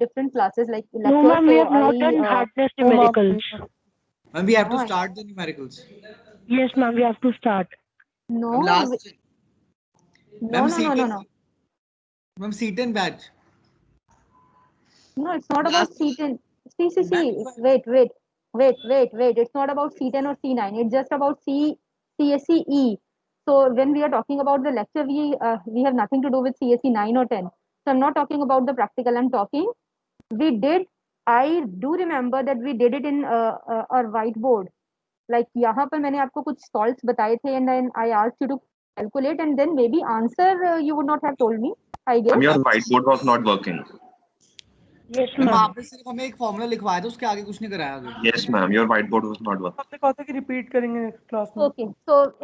different classes like No, lectures. ma'am, we So have not done hardness numericals. Ma'am, we have to No, start the numericals. Yes, ma'am, we have to start. no, Ma'am, last. no, Ma'am, no, no, no, no. Ma'am, C10 batch. No, it's not about Last. C10. Ma'am, Wait. It's not about C10 or C9. It's just about CSE E. So when we are talking about the lecture, we have nothing to do with CSE 9 or 10. So I'm not talking about the practical. I'm talking. We did. I do remember that we did it in our whiteboard. Like यहाँ पर मैंने आपको कुछ salts बताए थे, and then I asked you to calculate, and then maybe answer you would not have told me, I guess. Ma'am, your whiteboard was not working. Yes, ma'am ma'am. आपने सिर्फ हमें एक फॉर्मूला लिखवाया था, उसके आगे कुछ नहीं कराया आगे. Yes, ma'am, your whiteboard was not working. आपने कहा था कि रिपीट करेंगे नेक्स्ट क्लास में.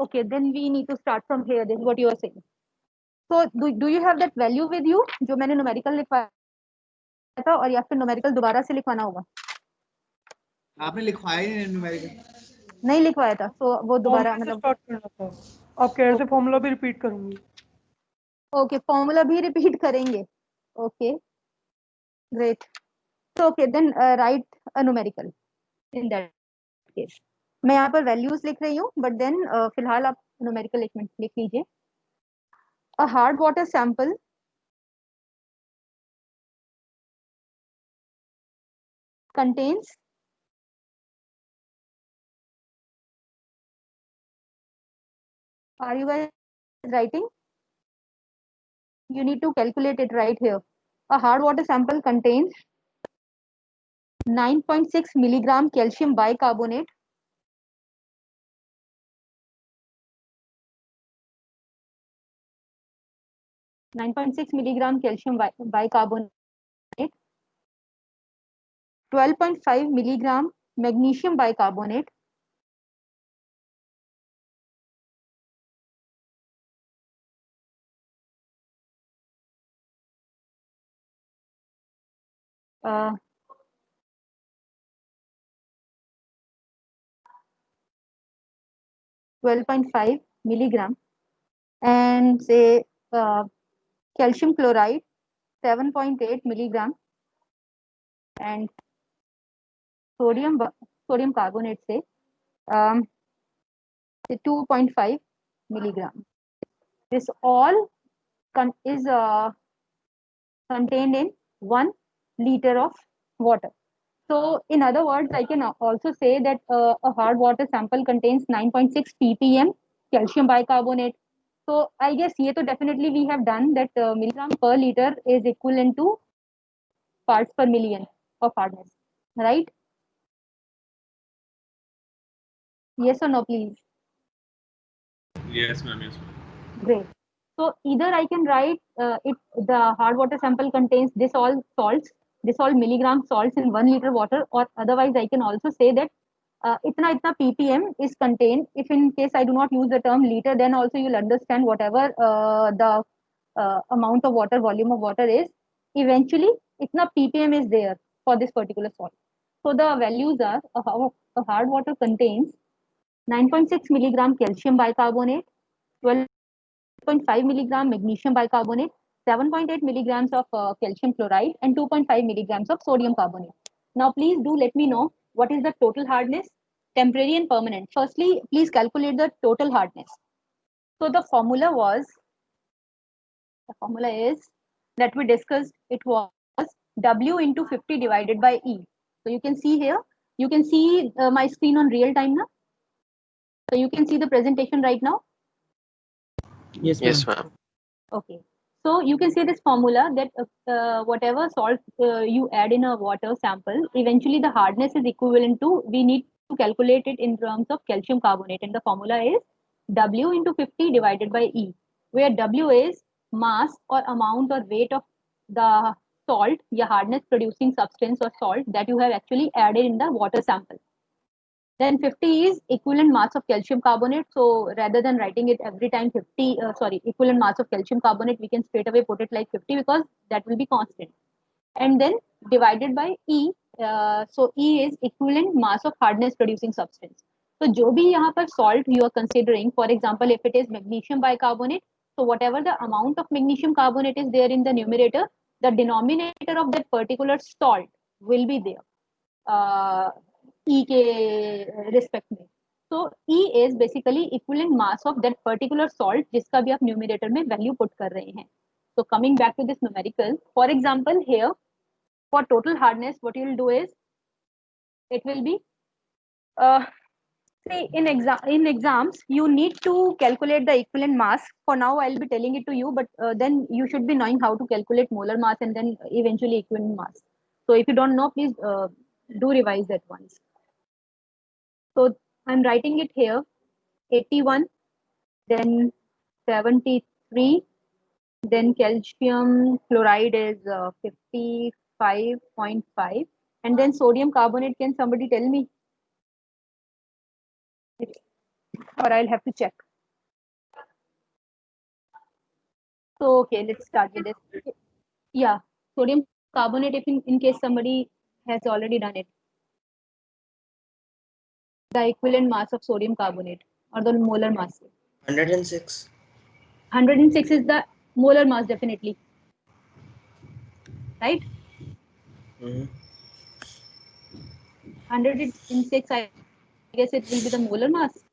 Okay, then we need to start from here. This is what you are saying. So do you have that value with you जो मैंने numerical लिखवाया था, और या फिर numerical दोबारा से लिखवाना होगा? आपने लिखवाया ही नहीं न्यूमेरिकल. नहीं लिखवाया था, तो वो दोबारा मतलब. स्टार्ट करना था. आप कह रहे थे फॉर्मूला भी रिपीट करेंगे. Okay, formula भी repeat करेंगे. Okay, great. So okay, then write a numerical in that case. मैं यहाँ पर values लिख रही हूँ, but then फिलहाल आप numerical लिख लीजिए. A hard water sample contains Are you guys writing? You need to calculate it right here. A hard water sample contains 9.6 milligram calcium bicarbonate, bicarbonate, 12.5 milligram magnesium bicarbonate, uh, 12.5 milligram, and say calcium chloride 7.8 milligram, and sodium carbonate say 2.5 milligram. This all is contained in 1 liter of water. So in other words, I can also say that a hard water sample contains 9.6 ppm calcium bicarbonate. So I guess ये तो definitely we have done that milligram per liter is equivalent to parts per million of hardness, right? Yes or no, please? Yes, ma'am, yes, ma'am. Great. So either I can write the hard water sample contains this all milligram salts in 1 liter water, or otherwise I can also say that itna ppm is contained. If in case I do not use the term liter, then also you'll understand whatever the amount of water, volume of water is. Eventually, itna ppm is there for this particular salt. So the values are a hard water contains 9.6 milligram calcium bicarbonate, 12.5 milligram magnesium bicarbonate, 7.8 milligrams of calcium chloride, and 2.5 milligrams of sodium carbonate. Now, please do let me know what is the total hardness, temporary and permanent. Firstly, please calculate the total hardness. So the formula is that we discussed. It was W into 50 divided by E. So you can see here, you can see my screen on real time now. So you can see the presentation right now. Yes, ma'am. Okay. So you can see this formula that whatever salt you add in a water sample, eventually the hardness is equivalent to, we need to calculate it in terms of calcium carbonate, and the formula is W into 50 divided by E, where W is mass or amount or weight of the salt, your hardness producing substance or salt that you have actually added in the water sample. Then 50 is equivalent mass of calcium carbonate. So rather than writing it every time equivalent mass of calcium carbonate, we can straight away put it like 50 because that will be constant. And then divided by E. So E is equivalent mass of hardness producing substance. So जो भी यहाँ पर salt you are considering, for example, if it is magnesium bicarbonate, so whatever the amount of magnesium carbonate is there in the numerator, the denominator of that particular salt will be there E के respect में. So E is basically equivalent mass of that particular salt जिसका भी आप numerator में value put कर रहे हैं. So coming back to this numerical, for example here for total hardness what you will do is it will be say in exams you need to calculate the equivalent mass. For now I'll be telling it to you, but then you should be knowing how to calculate molar mass and then eventually equivalent mass. So if you don't know, please do revise that once. So I'm writing it here, 81, then 73, then calcium chloride is 55.5, and then sodium carbonate. Can somebody tell me? Or I'll have to check. So okay, let's start with this. Yeah, sodium carbonate, if in case somebody has already done it. The equivalent mass of sodium carbonate or the molar mass. 106. 106 is the molar mass, definitely. Right? 106, I guess it will be the molar mass.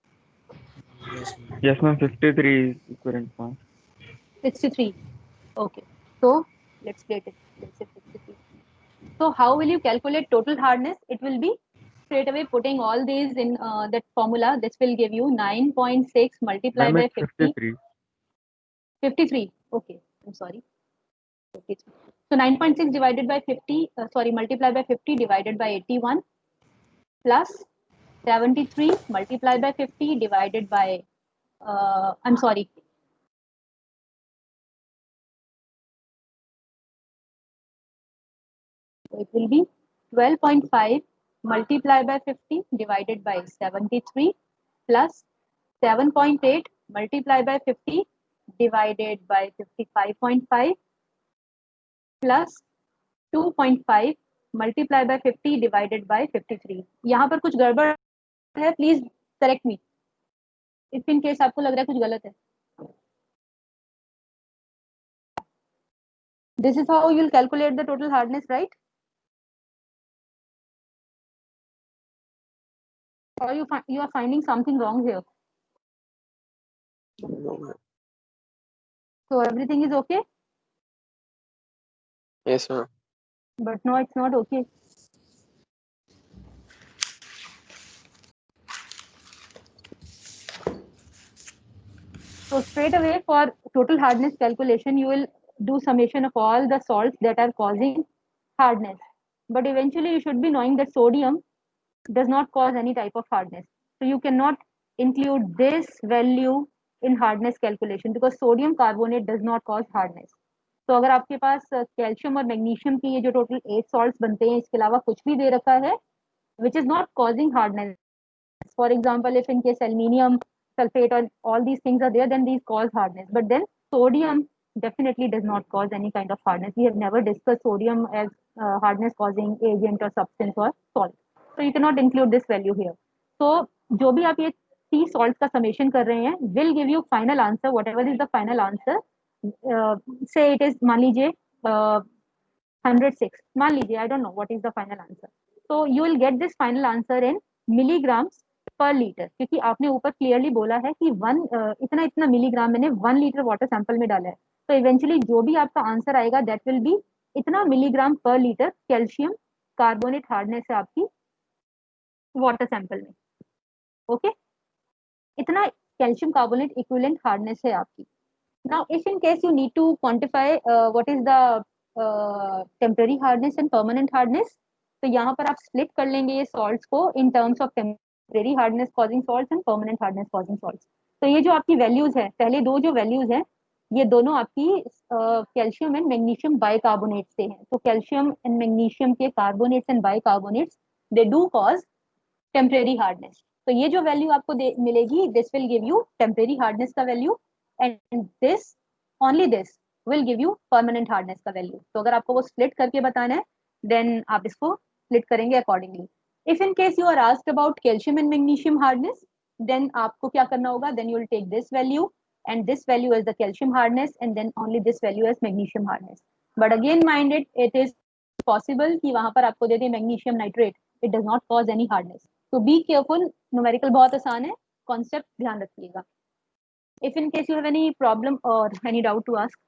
Yes, ma'am. 53 is equivalent mass. 63. Okay. So let's plate it. Let's say 63. So how will you calculate total hardness? It will be straight away putting all these in that formula. This will give you 9.6 multiplied by 50. 53. 53. Okay. I'm sorry. 53. So 9.6 divided by 50, multiplied by 50 divided by 81 plus 73 multiplied by 50 divided by, I'm sorry. So it will be 12.5 multiplied by 50 divided by 73 plus 7.8 multiplied by 50 divided by 55.5 plus 2.5 multiplied by 50 divided by 53. यहाँ पर कुछ गड़बड़ है, please correct me if in case आपको लग रहा है कुछ गलत है. This is how you'll calculate the total hardness, right? Or you are finding something wrong here? So everything is okay? Yes, ma'am. But no, it's not okay. So straight away for total hardness calculation, you will do summation of all the salts that are causing hardness. But eventually you should be knowing that sodium does not cause any type of hardness. So you cannot include this value in hardness calculation because sodium carbonate does not cause hardness. तो अगर आपके पास calcium और magnesium की ये जो total 8 salts बनते हैं इसके अलावा कुछ भी दे रखा है which is not causing hardness. For example, if in case aluminium sulfate or all these things are there, then these cause hardness. But then sodium definitely does not cause any kind of hardness. We have never discussed sodium as hardness causing agent or substance or salt. So you cannot include this value here. So जो भी आप ये 3 salts का summation कर रहे हैं will give you final answer, whatever is the final answer. Say it is मान लीजिए 106. मान लीजिए, I don't know what is the final answer. So you will get this final answer in milligrams per liter, क्योंकि आपने ऊपर clearly बोला है कि इतना इतना मिलीग्राम मैंने 1 लीटर वाटर सैंपल में डाला है. तो इवेंचुअली जो भी आपका आंसर आएगा दैट विल बी इतना milligram per litre calcium carbonate hardness है आपकी वाटर सैंपल में. ओके, इतना कैल्शियम कार्बोनेट इक्विवेलेंट हार्डनेस है आपकी. Now if in case you need to quantify what is the temporary hardness and permanent hardness, तो यहाँ पर आप स्प्लिट कर लेंगे ये सॉल्ट्स को इन terms of temporary hardness causing salts and permanent hardness causing salts. तो ये जो आपकी वैल्यूज है, पहले दो जो वैल्यूज हैं ये दोनों आपकी कैल्शियम एंड मैग्नीशियम बाइकार्बोनेट से हैं. तो कैल्शियम एंड मैग्नीशियम के carbonates and bicarbonates they do cause temporary hardness. तो ये जो वैल्यू आपको मिलेगी this will give you temporary hardness का value and this only this will give you permanent hardness का वैल्यू. तो अगर आपको वो स्प्लिट करके बताना है देन आप इसको स्प्लिट करेंगे accordingly. If in case you are asked about calcium and magnesium hardness then आपको क्या करना होगा, then you will take this value and this value as the calcium hardness and then only this value as magnesium hardness. But again mind it is possible कि वहां पर आपको दे दे magnesium nitrate, it does not cause any hardness. तो be careful, numerical बहुत आसान है, कॉन्सेप्ट ध्यान रखिएगा. If in case you have any problem और any doubt to ask.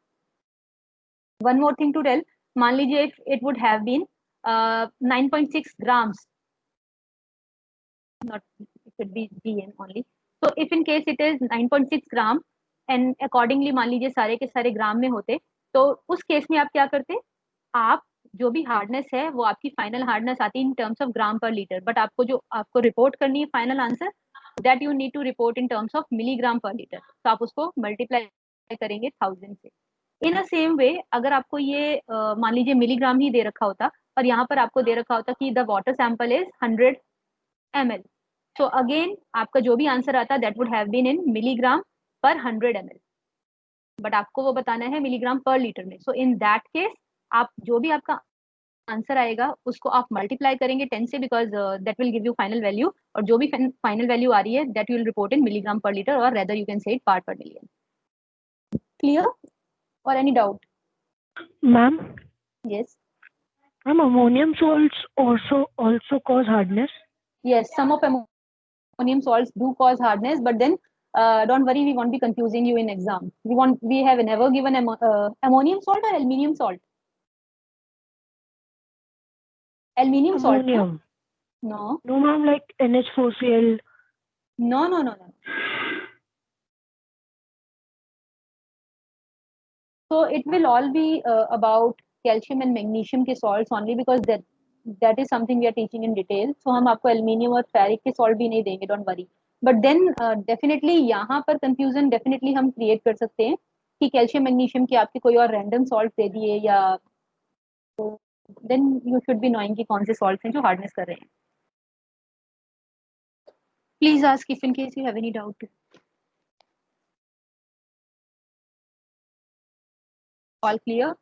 One more thing to tell, मान लीजिए if it would have been 9.6 grams, not it could be gm only. So if in case it is 9.6 gram and accordingly मान लीजिए सारे के सारे ग्राम में होते, तो उस केस में आप क्या करते, आप जो भी हार्डनेस है वो आपकी फाइनल हार्डनेस आती है इन terms of gram per litre, but आपको जो आपको रिपोर्ट करनी है final answer, that you need to report in terms of milligram per litre. तो आप उसको मल्टीप्लाई करेंगे 1000 से. इन अ सेम वे अगर आपको ये मान लीजिए मिलीग्राम ही दे रखा होता और यहाँ पर आपको दे रखा होता कि the water sample is 100 ml, so again आपका जो भी आंसर आता that would have been in milligram per 100 ml, but आपको वो बताना है मिलीग्राम पर लीटर में. सो इन दैट केस आप जो भी आपका आंसर आएगा उसको आप मल्टीप्लाई करेंगे 10 से, because that will give you final value, और जो भी फाइनल वैल्यू आ रही है that you will report in milligram per litre, और rather you can say it part पर मिलियन. क्लियर और any doubt? Ma'am, yes. ma'am, ammonium salts also cause hardness. Yes, some of ammonium salts do cause hardness, but then don't worry, we won't be confusing you in exam. We have never given ammonium salt or aluminium salt. Aluminium salt. Ammonium. No. No, ma'am, like NH4Cl. No. So it will all be about calcium and magnesium के salts only, because that is something we are teaching in detail. So हम आपको aluminium और ferric के salt भी नहीं देंगे, don't worry. But then definitely यहाँ पर confusion definitely हम create कर सकते हैं कि calcium magnesium के आपके कोई और random salt दे दिए, या तो then you should be knowing कि कौन से salts हैं जो hardness कर रहे हैं. Please ask if in case you have any doubt. All clear?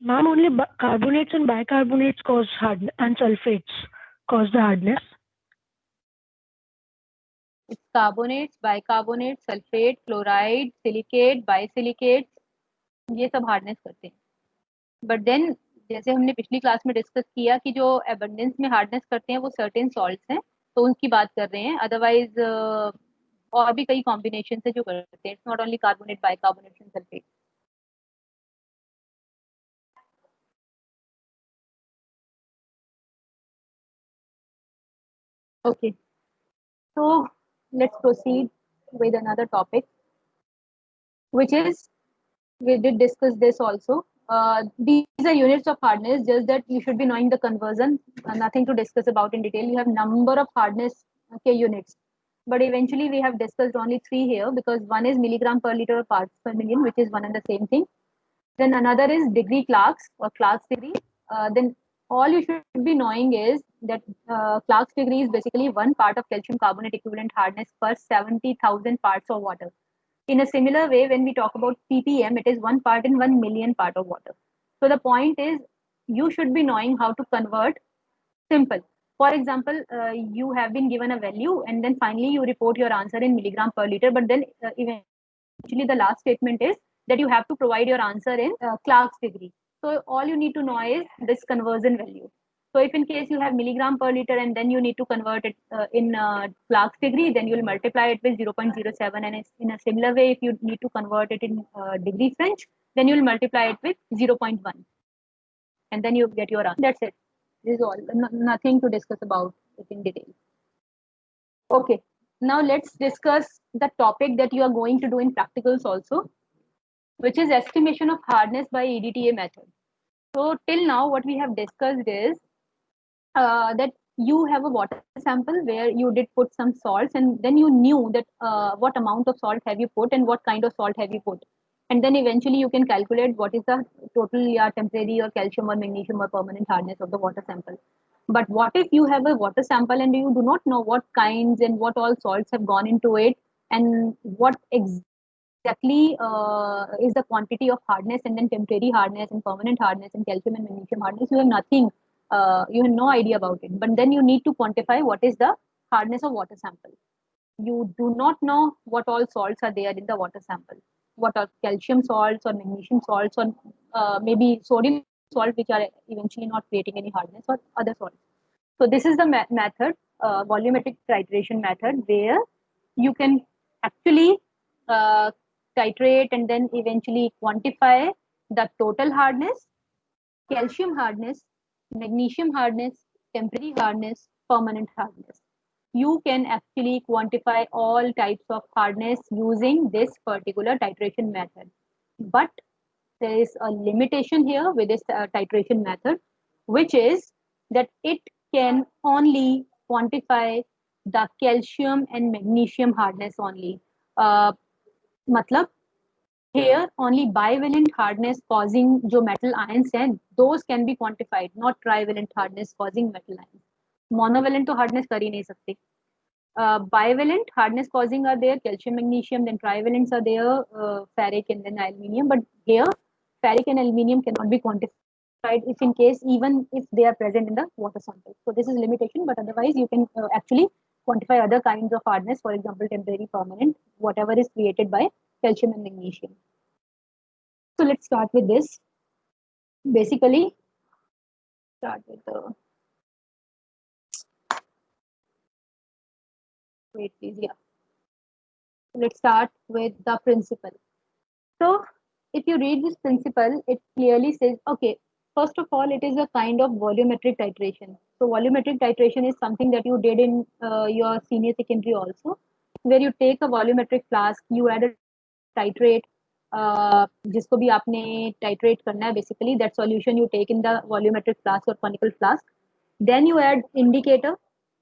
Ma'am, only carbonates and bicarbonates cause hardness, and sulfates cause the hardness. It's carbonates, bicarbonates, sulfate, chloride, silicate, बिसिलिकेट, ये सब hardness करते हैं. But then जैसे हमने पिछली class में discuss किया कि जो एबंडेंस में हार्डनेस करते हैं वो सर्टेन सॉल्ट्स हैं, तो उनकी बात कर रहे हैं. अदरवाइज और भी कई कॉम्बिनेशन है जो करते हैं. It's not only carbonate, bicarbonate and sulphate. Okay, so let's proceed with another topic, which is, we did discuss this also. These are units of hardness, just that you should be knowing the conversion. Nothing to discuss about in detail. You have number of hardness units, but eventually we have discussed only 3 here, because one is milligram per liter or parts per million, which is one and the same thing. Then another is degree Clark's or Clark's degree. Then all you should be knowing is that Clark's degree is basically 1 part of calcium carbonate equivalent hardness per 70,000 parts of water. In a similar way, when we talk about ppm, it is 1 part in 1 million part of water. So the point is, you should be knowing how to convert. Simple. For example, you have been given a value and then finally you report your answer in milligram per liter, but then eventually the last statement is that you have to provide your answer in Clark's degree. So all you need to know is this conversion value. So if in case you have milligram per liter and then you need to convert it in Clark's degree, then you will multiply it with 0.07, and in a similar way, if you need to convert it in degree French, then you will multiply it with 0.1, and then you get your answer. That's it. This is all. Nothing to discuss about it in detail. Okay, now let's discuss the topic that you are going to do in practicals also, which is estimation of hardness by EDTA method. So till now, what we have discussed is that you have a water sample where you did put some salts, and then you knew that what amount of salt have you put and what kind of salt have you put. And then eventually you can calculate what is the total temporary or calcium or magnesium or permanent hardness of the water sample. But what if you have a water sample and you do not know what kinds and what all salts have gone into it, and what exactly is the quantity of hardness, and then temporary hardness and permanent hardness and calcium and magnesium hardness? You have nothing. You have no idea about it. But then you need to quantify what is the hardness of water sample. You do not know what all salts are there in the water sample. what are calcium salts or magnesium salts or maybe sodium salt, which are eventually not creating any hardness, or other salts. So this is the method, volumetric titration method, where you can actually uh, titrate and then eventually quantify the total hardness, calcium hardness, magnesium hardness, temporary hardness, permanent hardness. You can actually quantify all types of hardness using this particular titration method. But there is a limitation here with this titration method, which is that it can only quantify the calcium and magnesium hardness only. मतलब here only bivalent hardness causing जो metal ions हैं, those can be quantified, not trivalent hardness causing metal ions. Monovalent तो hardness कर ही नहीं सकते. Bivalent hardness causing are there, calcium, magnesium, then trivalents are there, ferric and then aluminium. But here, ferric and aluminium cannot be quantified if in case, even if they are present in the water sample. So this is limitation, but otherwise you can actually quantify other kinds of hardness, for example, temporary, permanent, whatever is created by calcium and magnesium. So let's start with this. Basically, start with the, wait please, yeah. Let's start with the principle. So if you read this principle, it clearly says, okay, first of all, it is a kind of volumetric titration. So volumetric titration is something that you did in your senior secondary also, where you take a volumetric flask, you add a titrate, जिसको भी आपने titrate करना है, basically that solution you take in the volumetric flask or conical flask. Then you add indicator.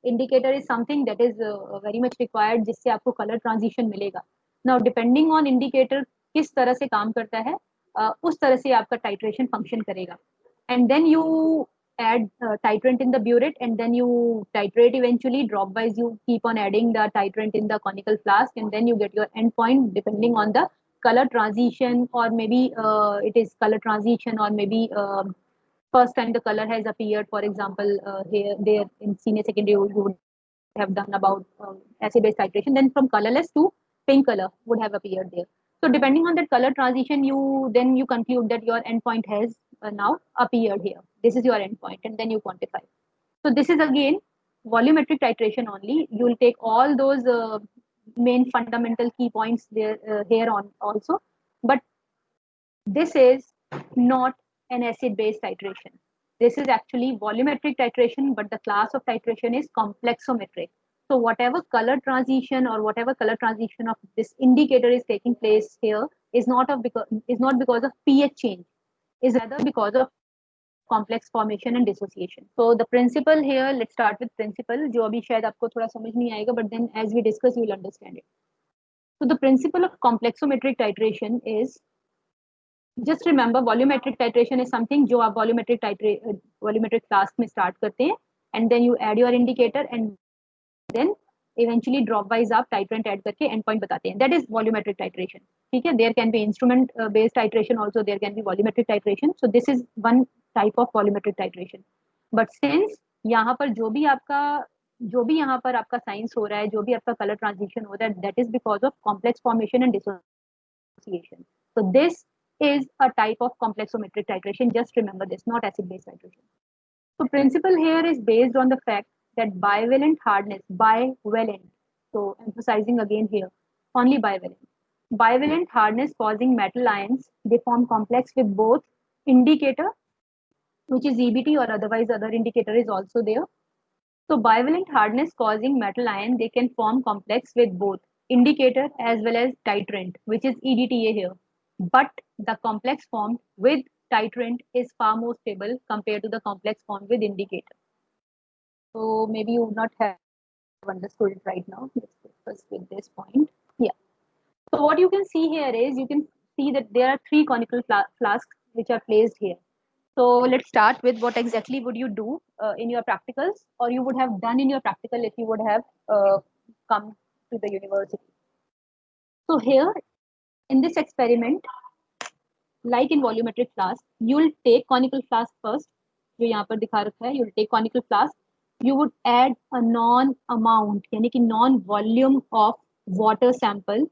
Indicator is something that is very much required, जिससे आपको color transition मिलेगा. Now depending on indicator किस तरह से काम करता है, उस तरह से आपका titration function करेगा. And then you add titrant in the burette, and then you titrate eventually. Drop wise you keep on adding the titrant in the conical flask, and then you get your endpoint depending on the color transition, or maybe it is color transition, or maybe first time the color has appeared. For example, here there in senior secondary you would have done about acid base titration, then from colorless to pink color would have appeared there. So depending on that color transition, you conclude that your endpoint has now appeared here. This is your endpoint, and then you quantify. So this is again volumetric titration only. You will take all those main fundamental key points there here on also, but this is not an acid-base titration. This is actually volumetric titration, but the class of titration is complexometric. So whatever color transition or whatever color transition of this indicator is taking place here is not because of pH change, is rather because of complex formation and dissociation. So the principle here, let's start with principle, जो अभी शायद आपको थोड़ा समझ नहीं आएगा, but then as we discuss, you will understand it. So the principle of complexometric titration is, just remember, volumetric titration is something जो आप volumetric flask में start करते हैं, and then you add your indicator, and then eventually drop wise आप titrant add करके endpoint बताते हैं. That is volumetric titration. ठीक है? There can be instrument based titration also, there can be volumetric titration. So this is one type of volumetric titration. But since यहाँ पर जो भी यहाँ पर आपका साइंस हो रहा है, जो भी आपका कलर ट्रांजिशन हो रहा है, that is because of complex formation and dissociation. So this is a type of complexometric titration. Just remember this, not acid-base titration. So principle here is based on the fact that bivalent hardness, bivalent, so emphasizing again here, only bivalent. Bivalent hardness causing metal ions, they form complex with both indicator, which is EBT, or otherwise other indicator is also there. So bivalent hardness causing metal ion, they can form complex with both indicator as well as titrant, which is EDTA here. But the complex formed with titrant is far more stable compared to the complex formed with indicator. So maybe you would not have understood it right now. Let's discuss with this point. Yeah. So what you can see here is, you can see that there are three conical flasks which are placed here. So let's start with what exactly would you do in your practicals, or you would have done in your practical if you would have come to the university. So here in this experiment, like in volumetric flask, you will take conical flask first, जो यहाँ पर दिखा रखा है, you will take conical flask, you would add a non amount, यानी कि non volume of water sample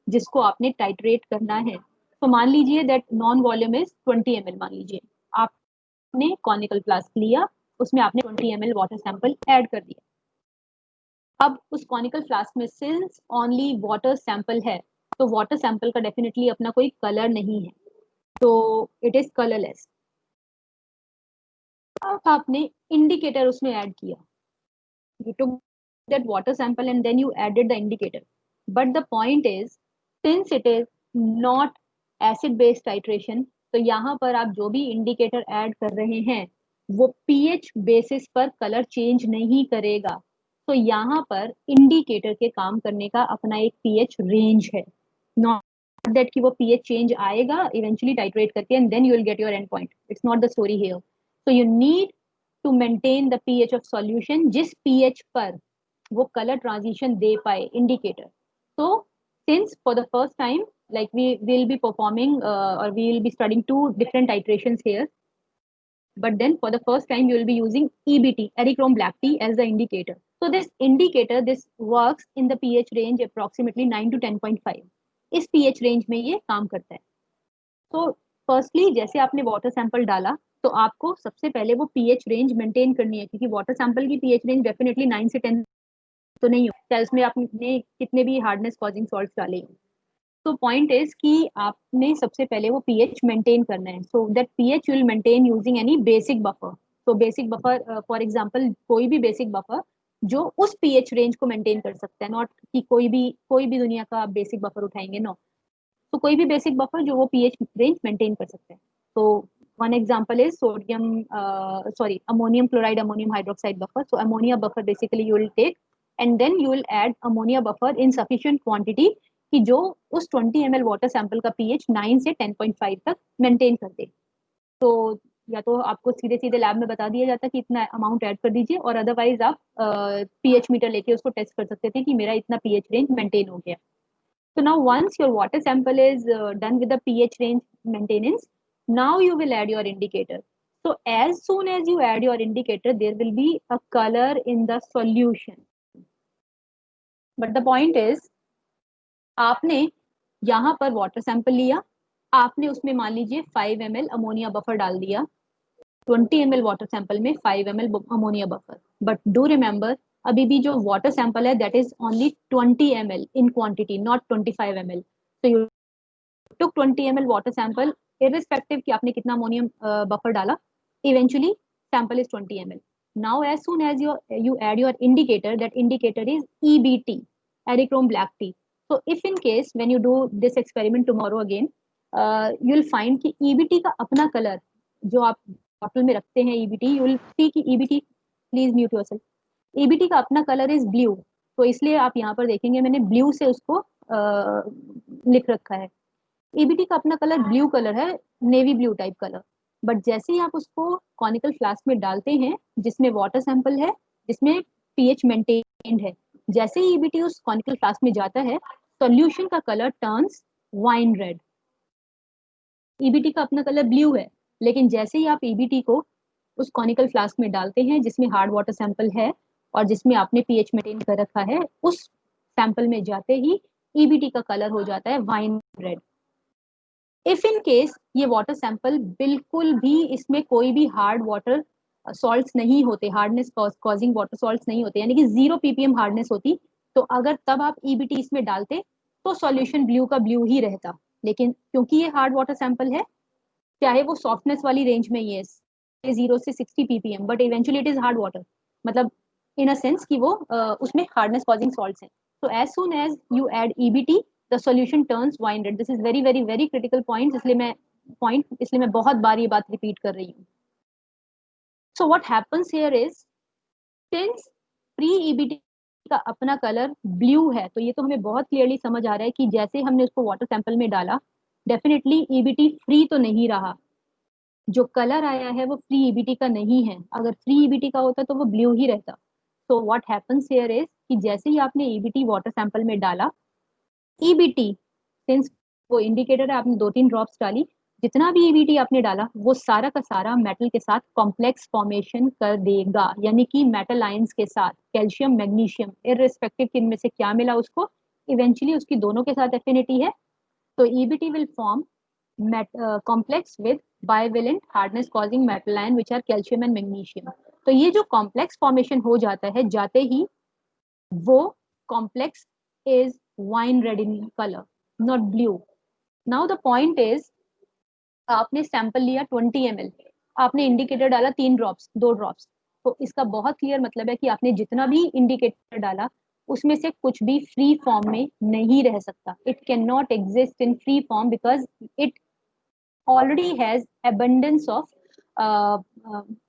जिसको आपने टाइट्रेट करना है। तो मान लीजिए that non volume is 20 ml, मान लीजिए आपने कॉनिकल फ्लास्क लिया, उसमें आपने 20 ml वाटर सैंपल ऐड कर दिया। अब उस कॉनिकल फ्लास्क में सिंस ओनली वाटर सैंपल है, तो वाटर सैंपल का डेफिनेटली अपना कोई कलर नहीं है, तो इट इज कलरलेस। अब आपने इंडिकेटर उसमें ऐड किया, you took that water sample and then you added the indicator, but the point is since it is not acid based titration, तो यहाँ पर आप जो भी इंडिकेटर ऐड कर रहे हैं वो पीएच बेसिस पर कलर चेंज नहीं करेगा। तो यहाँ पर इंडिकेटर के काम करने का अपना एक पीएच रेंज है, नॉट दैट कि वो पीएच चेंज आएगा इवेंचुअली टाइट्रेट करके and then you will get your end point, it's not the story here. So you need to maintain the pH of solution, जिस पीएच पर वो colour transition दे पाए indicator. तो since for the first time like we will be performing or we will be studying 2 different titrations here, but then for the first time you will be using EBT, Erichrome black tea, as the indicator. So this indicator, this works in the pH range approximately 9 to 10.5, इस pH range में ये काम करता है। तो firstly जैसे आपने water sample डाला तो आपको सबसे पहले वो पीएच रेंज मेंटेन करनी है, क्योंकि वाटर सैंपल की पीएच रेंज डेफिनेटली 9 से 10 तो नहीं हो, चाहे उसमें आपने कितने भी हार्डनेस कॉजिंग सॉल्ट्स डाले हो। तो पॉइंट इज कि आपने सबसे पहले वो पीएच मेंटेन करना है, so that pH will maintain using any basic buffer. तो बेसिक बफर फॉर एग्जांपल कोई भी बेसिक बफर जो उस पीएच रेंज को मेंटेन कर सकता है, नॉट कि कोई भी दुनिया का आप बेसिक बफर उठाएंगे, नो। तो कोई भी बेसिक बफर जो वो पीएच रेंज मेंटेन कर सकते हैं। तो one example is ammonium chloride, ammonium hydroxide buffer. So ammonia buffer basically you will take and then you will add ammonia buffer in sufficient quantity कि जो उस 20 ml वाटर सैंपल का pH 9 से 10.5 तक मेंटेन कर दे। तो या तो आपको सीधे सीधे लैब में बता दिया जाता कि इतना अमाउंट ऐड कर दीजिए, और अदरवाइज आप पीएच मीटर लेके उसको टेस्ट कर सकते थे कि मेरा इतना पीएच रेंज मेंटेन हो गया। So now once your water sample is done with the pH range maintenance, now you will add your indicator. So as soon as you add your indicator, there will be a color in the solution. But the point is, आपने यहाँ पर water sample लिया, आपने उसमें मान लीजिए 5 ml ammonia buffer डाल दिया, 20 ml वाटर सैंपल में 5 ml ammonia buffer. But do remember, अभी भी जो वाटर सैंपल है that is only 20 ml in quantity, not 25 ml। so you took 20 ml water sample, irrespective कि आपने कितना अमोनियम बफर डाला, eventually sample is 20 ml. Now as soon as you add your indicator, that indicator is EBT, Erichrome black tea. So if in case when you do this experiment tomorrow again, you will find कि EBT का अपना colour जो आप bottle में रखते हैं, EBT, you will see कि EBT, please mute yourself, EBT का अपना कलर इज ब्लू। तो इसलिए आप यहाँ पर देखेंगे मैंने ब्लू से उसको लिख रखा है। EBT का अपना कलर ब्लू कलर है, navy blue type colour. But जैसे ही आप उसको कॉनिकल फ्लास्क में डालते हैं जिसमें वाटर सैंपल है, जिसमें पीएच मेंटेन्ड है, जैसे ही EBT उस कॉनिकल फ्लास्क में जाता है, सॉल्यूशन का colour turns wine red. EBT का अपना कलर ब्लू है, लेकिन जैसे ही आप EBT को उस कॉनिकल फ्लास्क में डालते हैं जिसमें हार्ड वाटर सैंपल है और जिसमें आपने पीएच मेंटेन कर रखा है, उस सैंपल में जाते ही EBT का कलर हो जाता है wine red. If in case ये वाटर सैंपल बिल्कुल भी, इसमें कोई भी हार्ड वाटर सॉल्ट्स नहीं होते, हार्डनेस कॉजिंग वाटर सॉल्ट्स नहीं होते, यानी कि 0 ppm हार्डनेस होती, तो अगर तब आप EBT इसमें डालते तो सॉल्यूशन ब्लू का ब्लू ही रहता। लेकिन क्योंकि ये हार्ड वाटर सैंपल है, चाहे वो सॉफ्टनेस वाली रेंज में ही है 0 से 60 ppm, but eventually it is hard water, मतलब इन अ सेंस कि वो उसमें हार्डनेस कॉजिंग सॉल्ट्स हैं। So as soon as you add EBT, the solution turns wine red. This is very very very critical point, इसलिए मैं बहुत बार ये बात रिपीट कर रही हूँ। So what happens here is, since pre EBT का अपना कलर ब्लू है, तो ये तो हमें बहुत क्लियरली समझ आ रहा है कि जैसे हमने उसको वाटर सैंपल में डाला, डेफिनेटली EBT फ्री तो नहीं रहा, जो कलर आया है वो फ्री EBT का नहीं है। अगर फ्री EBT का होता तो वो ब्लू ही रहता। तो व्हाट हैपेंस हियर इज कि जैसे ही आपने EBT वाटर सैंपल में डाला, EBT सिंस वो इंडिकेटर है, आपने 2-3 ड्रॉप्स डाली, जितना भी EBT आपने डाला वो सारा का सारा मेटल के साथ कॉम्प्लेक्स फॉर्मेशन कर देगा, यानी कि मेटल आयंस के साथ कैल्शियम मैग्नीशियम, इररिस्पेक्टिव कि इनमें से क्या मिला उसको, इवेंचुअली उसकी दोनों के साथ एफिनिटी है, तो EBT will form complex with bivalent hardness causing metal ion which are calcium and magnesium. तो ये जो complex formation हो जाता है, जाते ही वो complex is wine red in color, not blue. Now the point is, आपने सैंपल लिया 20 ml, आपने इंडिकेटर डाला 3 ड्रॉप्स 2 ड्रॉप्स, तो इसका बहुत क्लियर मतलब है कि आपने जितना भी इंडिकेटर डाला उसमें से कुछ भी फ्री फॉर्म में नहीं रह सकता. It can not exist in free form because it already has abundance of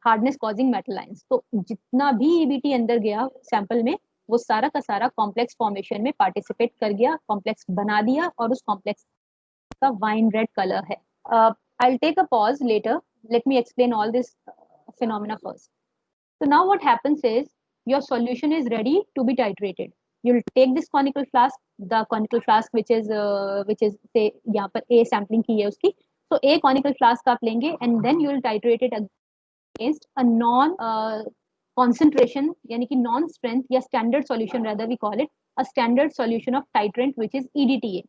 hardness causing metal ions. तो जितना भी EBT अंदर गया सैंपल में, वो सारा का सारा कॉम्प्लेक्स फॉर्मेशन में पार्टिसिपेट कर गया, कॉम्प्लेक्स बना दिया, और उस कॉम्प्लेक्स का वाइन रेड कलर है. I'll take a pause later. Let me explain all this phenomena first. So now what happens is your solution is ready to be titrated. You'll take this conical flask, the conical flask which is say यहाँ पर A sampling की है उसकी, तो A conical flask आप लेंगे and then you will titrate it against a non concentration यानी कि non strength या standard solution rather we call it a standard solution of titrant which is EDTA.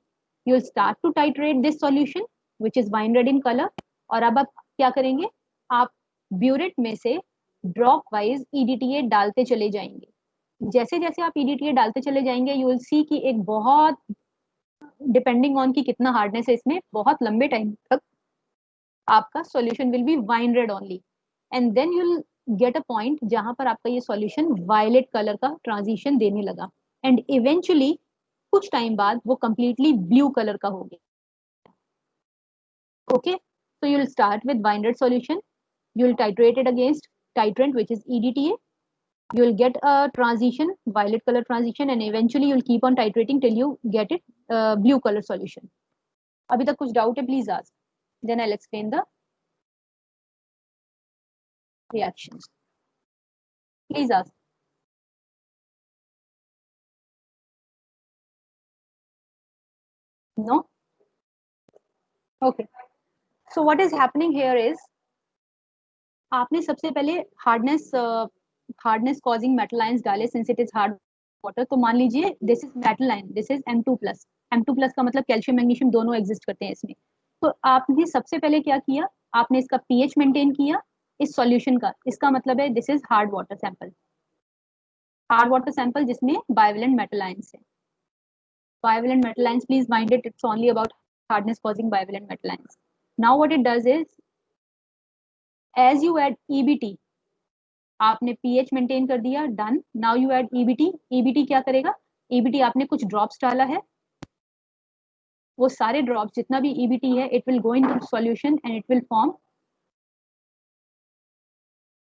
You will start to titrate this solution which is wine red in color. और अब आप क्या करेंगे, आप burette में से ड्रॉप वाइज EDTA डालते चले जाएंगे. जैसे जैसे आप EDTA डालते चले जाएंगे यू विल सी कि एक बहुत डिपेंडिंग ऑन कि कितना हार्डनेस है इसमें, बहुत लंबे टाइम तक आपका solution will be wine red only, and then you will get a point जहां पर आपका ये सॉल्यूशन वायलेट कलर का ट्रांजिशन देने लगा, एंड इवेंचुअली कुछ टाइम बाद वो कंप्लीटली ब्लू कलर का हो गया. Okay, so you will start with wine red solution, you will titrate it against titrant which is EDTA, you will get a transition, violet color transition, and eventually you will keep on titrating till you get it blue color solution. अभी तक कुछ doubt है, please ask, then I'll explain the reactions. Please ask. No? Okay. So what is happening here is आपने सबसे पहले hardness causing metal ions डाले since it is hard water. तो मान लीजिए this is metal ion, this is M2+. M2+ का मतलब calcium magnesium दोनों एग्जिस्ट करते हैं इसमें. तो आपने सबसे पहले क्या किया, आपने इसका pH मेंटेन किया इस सॉल्यूशन का. इसका मतलब है this is hard water sample, hard water sample जिसमें बाइवेलेंट मेटल आयंस है. Bivalent metal ions, please mind it, it's only about hardness causing bivalent metal ions. Now what it does is, as you add EBT, आपने pH maintain कर दिया, done. Now you add EBT. EBT क्या करेगा, EBT आपने कुछ drops डाला है, वो सारे ड्रॉप्स जितना भी EBT है it will go into solution and it will form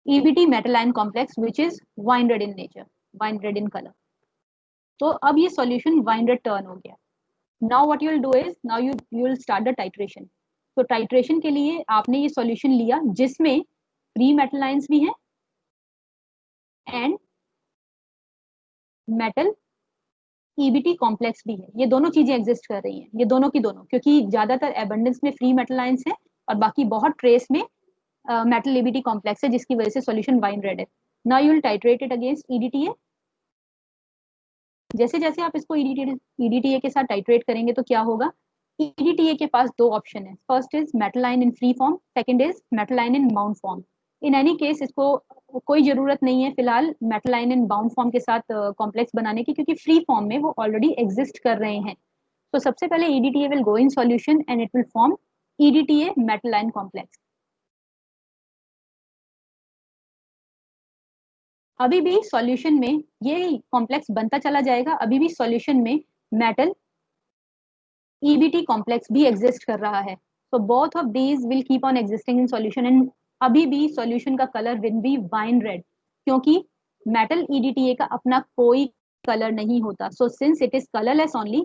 EBT metal ion complex which is wine red in nature, wine red in color. तो अब ये सॉल्यूशन वाइन रेड टर्न हो गया. Now what you will do is, now you will start the titration. तो titration के लिए आपने ये सॉल्यूशन लिया जिसमें फ्री मेटल आयंस भी हैं एंड मेटल EBT कॉम्प्लेक्स भी है. ये दोनों चीजें एग्जिस्ट कर रही हैं, ये दोनों की दोनों, क्योंकि ज्यादातर एबंडेंस में फ्री मेटल आयंस है और बाकी बहुत ट्रेस में मेटल EBT कॉम्प्लेक्स है, जिसकी वजह से सॉल्यूशन वाइन रेड है. Now you will titrate it against EDTA. जैसे जैसे आप इसको EDTA के साथ टाइट्रेट करेंगे तो क्या होगा, EDTA के पास दो ऑप्शन है. First is metal ion in free form, second is metal ion in bound form. In any case इसको कोई जरूरत नहीं है फिलहाल मेटल आयन इन बाउंड फॉर्म के साथ कॉम्प्लेक्स बनाने की, क्योंकि फ्री फॉर्म में वो ऑलरेडी एग्जिस्ट कर रहे हैं. तो सबसे पहले EDTA will go in solution and it will form EDTA metal ion complex. अभी भी सॉल्यूशन में ये कॉम्प्लेक्स बनता चला जाएगा, अभी भी सॉल्यूशन में मेटल EBT कॉम्प्लेक्स भी एग्जिस्ट कर रहा है. so both of these will keep on existing in solution and अभी भी सॉल्यूशन का colour will be wine red, क्योंकि मेटल EDTA का अपना कोई कलर नहीं होता. so since it is colorless only,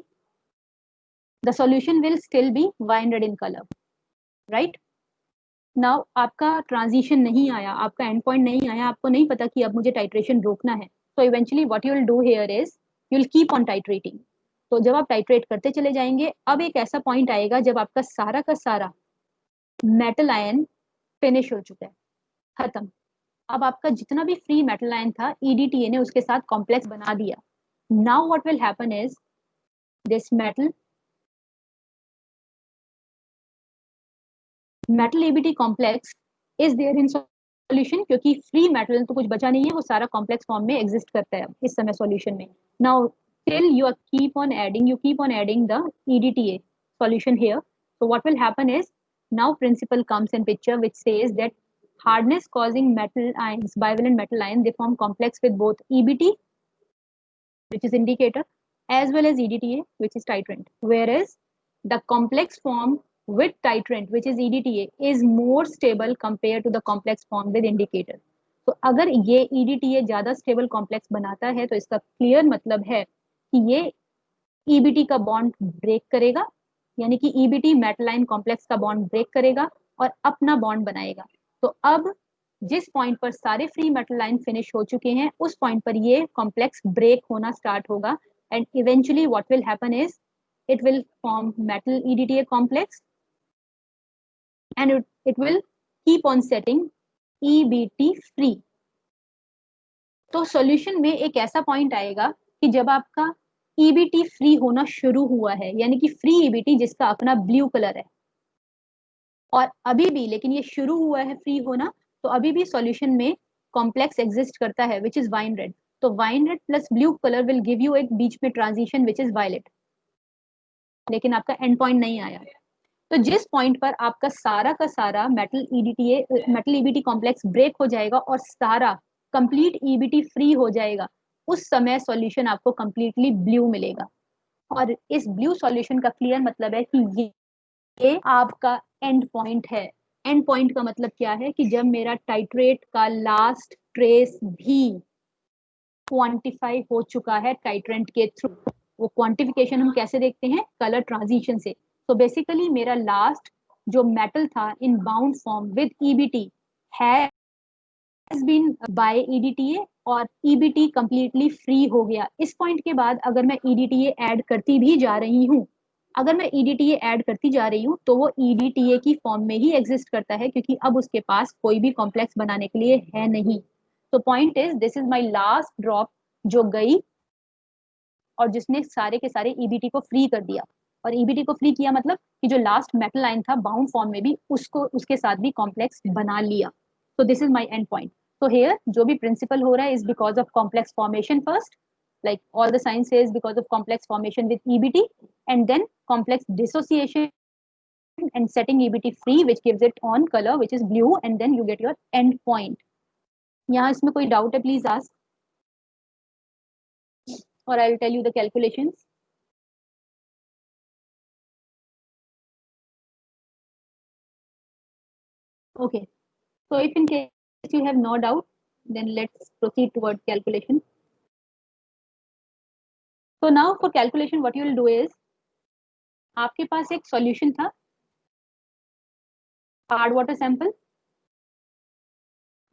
the solution will still be wine red in color, right? Now आपका ट्रांजिशन नहीं आया, आपका एंड पॉइंट नहीं आया, आपको नहीं पता कि अब मुझे टाइट्रेशन रोकना है. तो eventually what you will do here is you will keep on titrating. तो जब आप टाइट्रेट करते चले जाएंगे, अब एक ऐसा पॉइंट आएगा जब आपका सारा का सारा मेटल आयन फिनिश हो चुका है, खत्म. अब आपका जितना भी फ्री मेटल आयन था EDTA ने उसके साथ कॉम्प्लेक्स बना दिया. Now what will happen is this metal EBT complex is there in solution, क्योंकि फ्री मेटल तो कुछ बचा नहीं है, वो सारा कॉम्प्लेक्स फॉर्म में एग्जिस्ट करता है इस समय सॉल्यूशन में. Now till you keep on adding the EDTA solution here, so what will happen is now principle comes in picture, which says that hardness causing metal ions, bivalent metal ion, they form complex with both EBT, which is indicator, as well as EDTA, which is titrant, whereas the complex form with titrant, which is EDTA, is more stable compared to the complex form with indicator. तो अगर ये EDTA ज्यादा stable complex बनाता है तो इसका clear मतलब है कि ये EBT का बॉन्ड ब्रेक करेगा, यानी कि EBT मेटल आयन कॉम्प्लेक्स का बॉन्ड ब्रेक करेगा और अपना बॉन्ड बनाएगा. तो अब जिस पॉइंट पर सारे फ्री मेटल लाइन फिनिश हो चुके हैं, उस पॉइंट पर ये कॉम्प्लेक्स ब्रेक होना स्टार्ट होगा, and eventually what will happen is it will form metal EDTA complex and it will keep on setting EBT free. तो सॉल्यूशन में एक ऐसा पॉइंट आएगा कि जब आपका EBT फ्री होना शुरू हुआ है, यानी कि फ्री EBT जिसका अपना ब्लू कलर है, और अभी भी लेकिन ये शुरू हुआ है फ्री होना, तो अभी भी सॉल्यूशन में कॉम्प्लेक्स एग्जिस्ट करता है विच इज वाइन रेड. तो wine red plus blue colour will give you एक बीच में ट्रांजिशन विच इज वायलेट, लेकिन आपका एंड पॉइंट नहीं आया. तो जिस पॉइंट पर आपका सारा का सारा मेटल EBT कॉम्प्लेक्स ब्रेक हो जाएगा और सारा कंप्लीट EBT फ्री हो जाएगा, उस समय सॉल्यूशन आपको कंप्लीटली ब्लू मिलेगा. और इस ब्लू सॉल्यूशन का क्लियर मतलब है कि ये आपका एंड पॉइंट है. एंड पॉइंट का मतलब क्या है कि जब मेरा टाइट्रेट का लास्ट ट्रेस भी क्वांटिफाई हो चुका है टाइट्रेंट के थ्रू. वो क्वांटिफिकेशन हम कैसे देखते हैं? कलर ट्रांजिशन से. तो बेसिकली मेरा लास्ट जो मेटल था in bound form with EBT has been by EDTA और EBT कंप्लीटली फ्री हो गया. इस पॉइंट के बाद अगर मैं EDTA ऐड करती भी जा रही हूँ, अगर मैं EDTA ऐड करती जा रही हूँ तो वो EDTA की फॉर्म में ही एग्जिस्ट करता है, क्योंकि अब उसके पास कोई भी कॉम्प्लेक्स बनाने के लिए है नहीं. तो point is this is my last drop जो गई और जिसने सारे के सारे EBT को फ्री कर दिया. और EBT को फ्री किया मतलब कि जो लास्ट मेटल लाइन था बाउंड फॉर्म में भी उसको उसके साथ भी कॉम्प्लेक्स बना लिया. तो this is my and point. तो हियर जो भी प्रिंसिपल हो रहा है is because of complex formation first, like all the science says because of complex formation with EBT, and then complex dissociation and setting EBT free, which gives it on color which is blue, and then you get your end point. यहाँ इसमें कोई doubt है please ask, or I will tell you the calculations. Okay, so if in case you have no doubt, then let's proceed toward calculation. So now for calculation what you will do is, आपके पास एक solution था hard water sample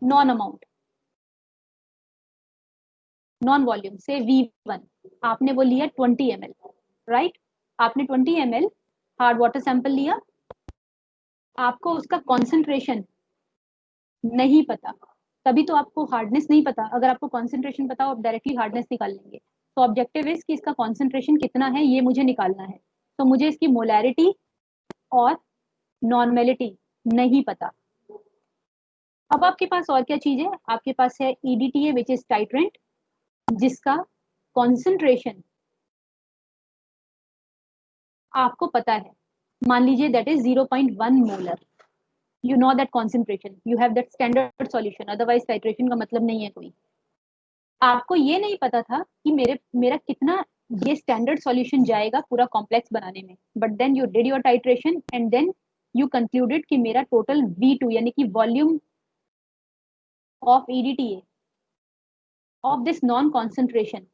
non amount non volume से V1, आपने वो लिया 20 ml, right. आपने 20 ml hard water sample लिया, आपको उसका कॉन्सेंट्रेशन नहीं पता, तभी तो आपको हार्डनेस नहीं पता. अगर आपको कॉन्सेंट्रेशन पता हो आप डायरेक्टली हार्डनेस निकाल लेंगे. तो ऑब्जेक्टिव इज कि इसका कॉन्सेंट्रेशन कितना है ये मुझे निकालना है. तो मुझे इसकी मोलैरिटी और नॉर्मेलिटी नहीं पता. अब आपके पास और क्या चीज है? आपके पास है EDTA विच इज टाइट्रेंट, जिसका कॉन्सेंट्रेशन आपको पता है. मान लीजिए that is 0.1 molar. You know that concentration, you have that standard solution, otherwise titration का मतलब नहीं है कोई. आपको ये नहीं पता था कि मेरा कितना ये स्टैंडर्ड सॉल्यूशन जाएगा पूरा कॉम्प्लेक्स बनाने में, but then you did your titration and then you concluded कि मेरा टोटल V2 यानी कि volume of EDTA of this non concentration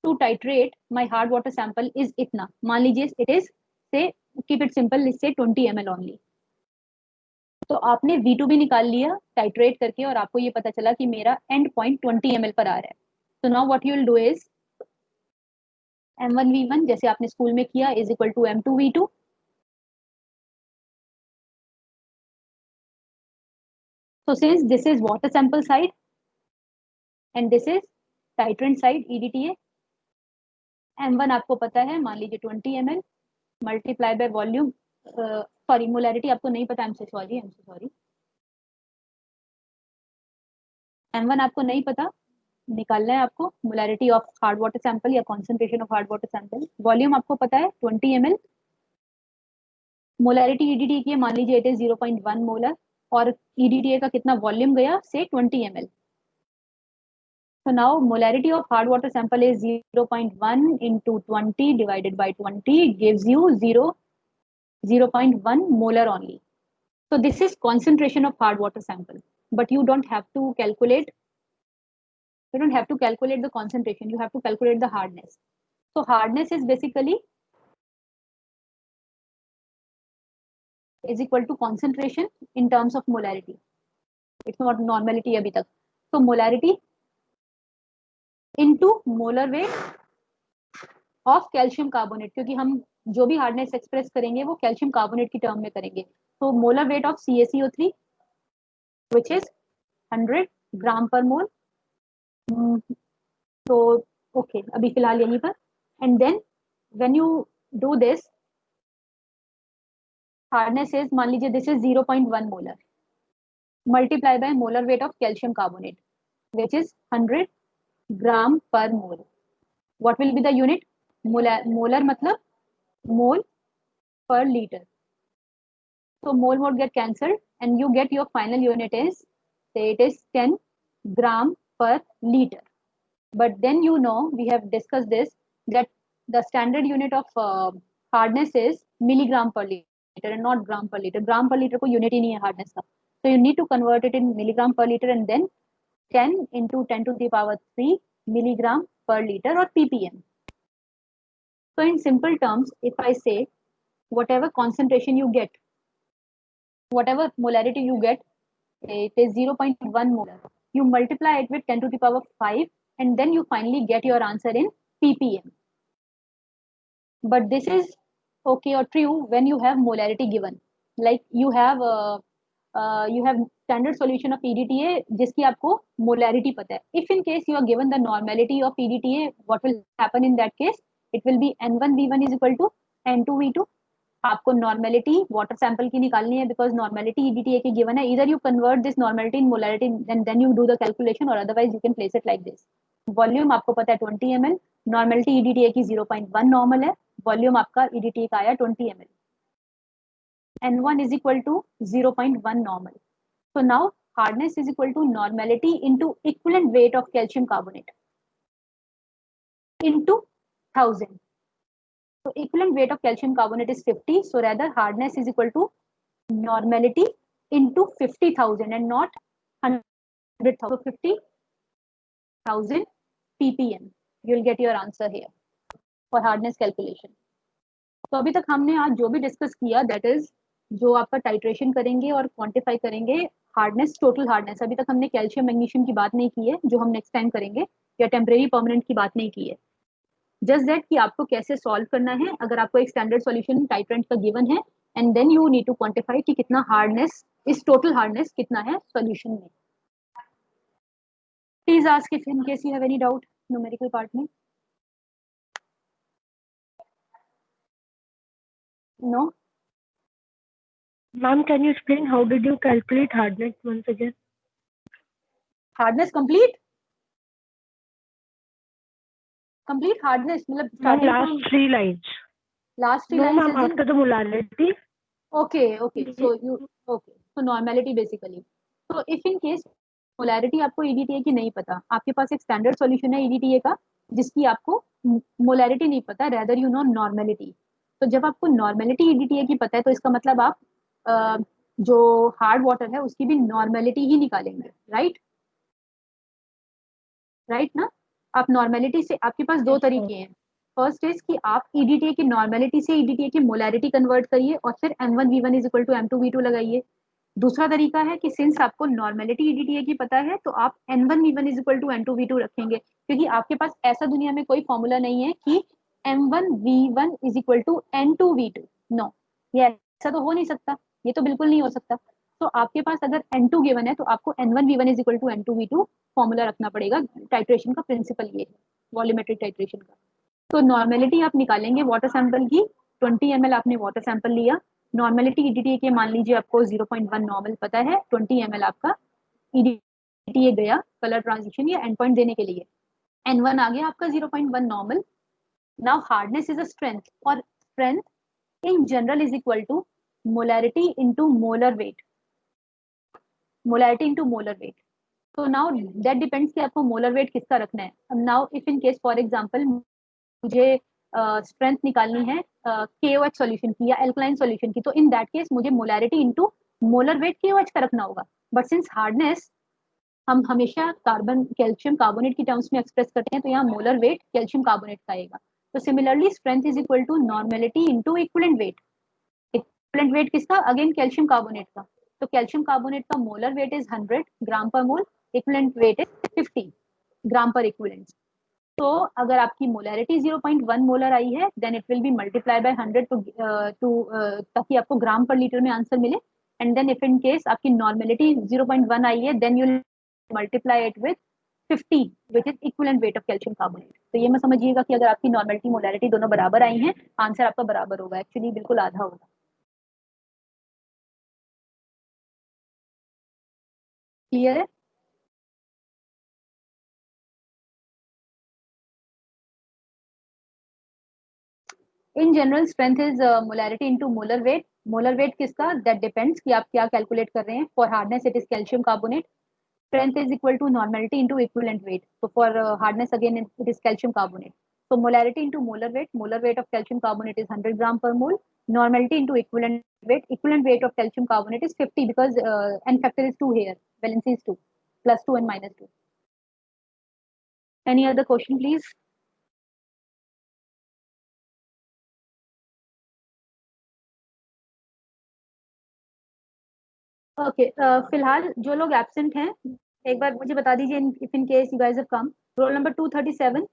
to titrate my hard water sample is इतना. मान लीजिए it is, say keep it simple, let's say 20 ml only. तो आपने V2 भी निकाल लिया टाइट्रेट करके और आपको ये पता चला कि मेरा एंड पॉइंट 20 ml पर आ रहा है. तो now what you will do is M1V1 जैसे आपने स्कूल में किया is equal to M2V2. So since this is water sample side and this is titrant side EDTA, m1 आपको पता है, मान लीजिए 20 ml multiply by volume, sorry molarity आपको नहीं पता, I am so sorry, m1 आपको नहीं पता, निकालना है आपको molarity of hard water sample या concentration of hard water sample. Volume आपको पता है 20 ml, मोलैरिटी ईडीटी की मान लीजिए इट इज 0.1 मोलर, और ईडीटीए का कितना वॉल्यूम गया से 20 ml। So now molarity of hard water sample is 0.1 into 20 divided by 20 gives you 0.1 molar only. So this is concentration of hard water sample, but you don't have to calculate the concentration, you have to calculate the hardness. So hardness is basically is equal to concentration in terms of molarity. It's not normality abhi tak. So molarity into molar weight of calcium carbonate, क्योंकि हम जो भी hardness express करेंगे वो calcium carbonate की term में करेंगे। तो molar weight of CaCO3 which is 100 gram per mole. तो ओके अभी फिलहाल यहीं पर, and then when you do this hardness is, मान लीजिए this is 0.1 molar multiply by molar weight of calcium carbonate which is 100 gram per mole. What will be the unit? Molar मतलब mole per liter. So mole get cancelled and you get your final unit is, say it is 10 gram per liter. But then you know, we have discussed this, that the standard unit of hardness is milligram per liter and not gram per liter. Gram per liter को unit ही नहीं है hardness का. So you need to convert it in milligram per liter and then 10 into 10 to the power 3 milligram per liter or ppm. So in simple terms, if I say whatever concentration you get, whatever molarity you get, it is 0.1 molar, you multiply it with 10 to the power 5 and then you finally get your answer in ppm. But this is okay or true when you have molarity given, like you have standard solution of EDTA जिसकी आपको molarity पता है. If in case you are given the normality of EDTA, what will happen in that case? It will be N1V1 is equal to N2V2. आपको normality water sample की निकालनी है because normality EDTA की given है. इधर you convert this normality in molarity and then you do the calculation, और otherwise you can place it like this. Volume आपको पता है 20 ml, नॉर्मेलिटी ईडीटीए की 0.1 नॉर्मल है, वॉल्यूम आपका ईडीटीए का आया 20 ml. N1 is equal to 0.1 normal. So now hardness is equal to normality into equivalent weight of calcium carbonate into 1000. So equivalent weight of calcium carbonate is 50. So rather hardness is equal to normality into 50,000 and not 100,000. So 50,000 ppm. You will get your answer here for hardness calculation. तो अभी तक हमने आज जो भी discuss किया that is जो आपका टाइट्रेशन करेंगे और क्वांटिफाई करेंगे हार्डनेस, टोटल हार्डनेस. अभी तक हमने कैल्शियम मैग्नीशियम की बात नहीं की है जो हम नेक्स्ट टाइम करेंगे, या टेम्परेरी परमानेंट की बात नहीं की है. जस्ट दैट कि आपको कैसे सॉल्व करना है. अगर आपको एक स्टैंडर्ड सॉल्यूशन टाइट्रेंट का गिवन है and then you need to quantify कि कितना हार्डनेस, इस टोटल हार्डनेस कितना है सॉल्यूशन में. Please ask if in case you have any doubt numerical part में. No? Ma'am, can you explain how did you calculate hardness once again? Hardness complete hardness मतलब Ma'am, starting last from 3 lines. last 3 No, lines ma'am, is in, after the molarity. okay, so normality basically. So if in case molarity आपको EDTA की नहीं पता, आपके पास एक standard solution है EDTA का जिसकी आपको मोलैरिटी नहीं पता, rather you know नॉर्मेलिटी. तो जब आपको नॉर्मेलिटी EDTA की पता है तो इसका मतलब आप जो हार्ड वाटर है उसकी भी नॉर्मेलिटी ही निकालेंगे, राइट ना. आप नॉर्मेलिटी से, आपके पास दो तरीके हैं. फर्स्ट इज कि आप EDTA की नॉर्मेलिटी से EDTA की मोलैरिटी कन्वर्ट करिए और फिर M1V1 is equal to M2V2 लगाइए. दूसरा तरीका है कि सिंस आपको नॉर्मेलिटी EDTA की पता है तो आप N1V1 is equal to N2V2 रखेंगे, क्योंकि आपके पास ऐसा दुनिया में कोई फॉर्मूला नहीं है कि M1V1 is equal to N2V2. No, ये ऐसा तो हो नहीं सकता, ये तो बिल्कुल नहीं हो सकता. तो आपके पास अगर N2 गिवन है तो आपको N1V1 is equal to N2V2 formula रखना पड़ेगा. टाइट्रेशन का प्रिंसिपल ये है, वॉल्यूमेट्रिक टाइट्रेशन का. तो नॉर्मेलिटी आप निकालेंगे वाटर सैंपल की, 20 ml आपने वाटर सैंपल लिया, नॉर्मेलिटी ईडीटी के मान लीजिए आपको 0.1 नॉर्मल पता है, 20 ml आपका ईडीटी गया कलर ट्रांजिशन या एंड पॉइंट देने के लिए, N1 आ गया आपका 0.1 normal. Now hardness is a strength, or strength in general is equal to molarity into molar weight. Molarity into molar weight. So now that depends कि आपको molar weight किसका रखना है. Now if in case for example मुझे strength निकालनी है KOH solution की या alkaline solution की, तो in that case मुझे molarity into molar weight KOH का रखना होगा. But since hardness हम हमेशा कार्बन कैल्शियम कार्बोनेट की टर्म्स में एक्सप्रेस करते हैं, तो यहाँ मोलर वेट कैल्शियम कार्बोनेट का आएगा. तो similarly strength is equal to normality into equivalent weight. Equivalent weight किसका? अगेन कैल्शियम कार्बोनेट का. तो कैल्शियम कार्बोनेट का molar weight is 100 gram per mole, equivalent weight is 50 gram per equivalent. तो अगर आपकी मोलैरिटी 0.1 मोलर आई है, then it will be multiply by 100 ताकि आपको ग्राम पर लीटर में आंसर मिले. And then if in case आपकी नॉर्मेलिटी 0.1 आई है, then you multiply it with 50 which is equivalent weight of calcium carbonate. तो ये मैं समझिएगा कि अगर आपकी नॉर्मेलिटी मोलैरिटी दोनों बराबर आई हैं, आंसर आपका बराबर होगा, एक्चुअली बिल्कुल आधा होगा. क्लियर है? In general strength is molarity into molar weight. Molar weight किसका? दैट डिपेंड्स कि आप क्या कैलकुलेट कर रहे हैं. For hardness it is calcium carbonate. Strength is equal to normality into equivalent weight. So for hardness again it is calcium carbonate. So molarity into molar weight of calcium carbonate is 100 gram per mole. Normality into equivalent weight of calcium carbonate is 50 because n factor is 2 here, valency is 2, plus 2 and minus 2. Any other question please? Okay, फिलहाल जो लोग absent हैं एक बार मुझे बता दीजिए, if in case you guys have come. Roll number 237.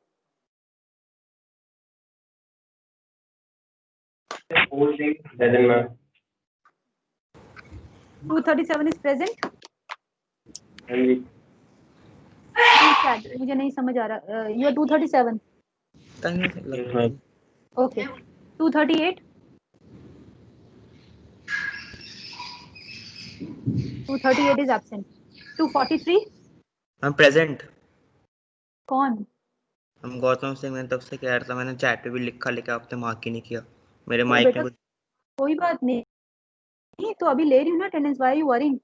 237 is present. मुझे नहीं समझ आ रहा. You are 237. Okay. 238. 238 is absent. 243. I'm present. कौन? हम गौतम सिंह, मैंने तब से कह रहा था, मैंने चैट पे भी लिखा, लेकिन आपने मार्क ही नहीं किया. मेरे तो माइक बेटा में कोई बात नहीं, तो अभी ले रही हूँ ना attendance. Why are you worrying?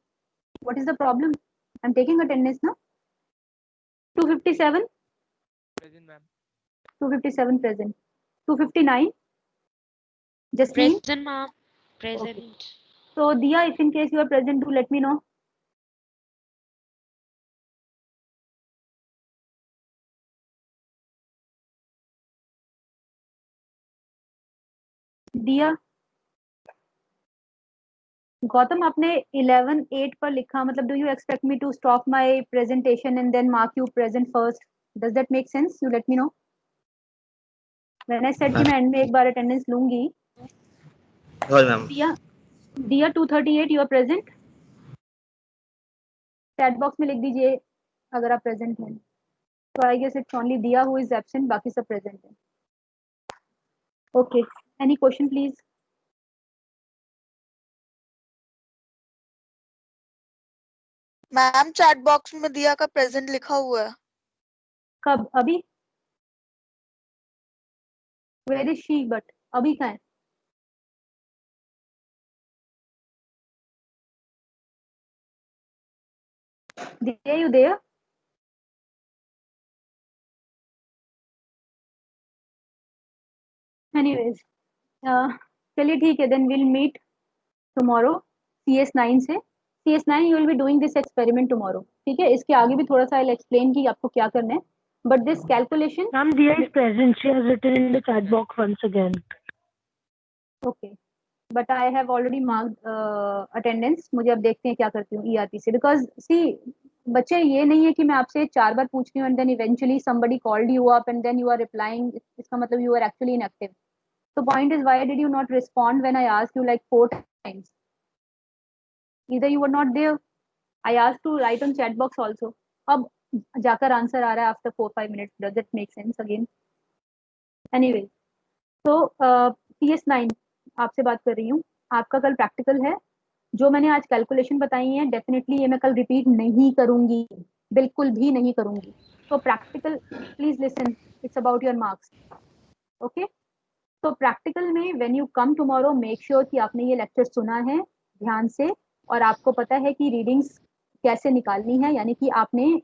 What is the problem? I am taking attendance ना. 257. Present, ma'am. 257 present. 259. Jasmine. Present, ma'am. Present. Okay. So Dia, if in case you are present, do let me know. Dia. Gautam आपने 11:08 पर लिखा, मतलब do you expect me to stop my presentation and then mark you present first? Does that make sense? You let me know. When I said कि मैं end में एक बार attendance लूंगी. Dia 238 you are present. Chat box में लिख दीजिए अगर आप present हैं. So I guess it's only Dia who is absent, बाकी सब present हैं. Okay. Any question please? Ma'am chat box में दिया का प्रेजेंट लिखा हुआ है. कब? अभी? Where is she? But अभी कहाँ है? Are you there? Anyways, चलिए ठीक है. Then we'll meet tomorrow. CS9 से. CS9 you will be doing this experiment tomorrow. ठीक है? इसके आगे भी थोड़ा सा I'll explain कि आपको क्या करना है. But this calculation. Ma'am, Dia is present. She has written in the chat box once again. Okay. But I have already marked attendance. मुझे अब देखते हैं क्या करती हूँ ERP से. Because see, बच्चे ये नहीं है कि मैं आपसे 4 बार पूछ रही हूँ and then eventually somebody called you up and then you are replying. इसका मतलब you are actually inactive. The point is, why did you not respond when I asked you like 4 times? Either you were not there. I asked to write on chat box also. अब जाकर answer आ रहा है after 4-5 minutes. Does it make sense again? Anyway, तो PS9 आपसे बात कर रही हूँ। आपका कल प्रैक्टिकल है। जो मैंने आज कैलकुलेशन बताई है डेफिनेटली ये मैं कल रिपीट नहीं करूंगी, बिल्कुल भी नहीं करूंगी। तो practical please listen, it's about your marks. Okay, तो प्रैक्टिकल में when you come tomorrow make sure कि आपने ये लेक्चर सुना है ध्यान से और आपको पता है कि रीडिंग्स कैसे निकालनी है, यानी कि आपने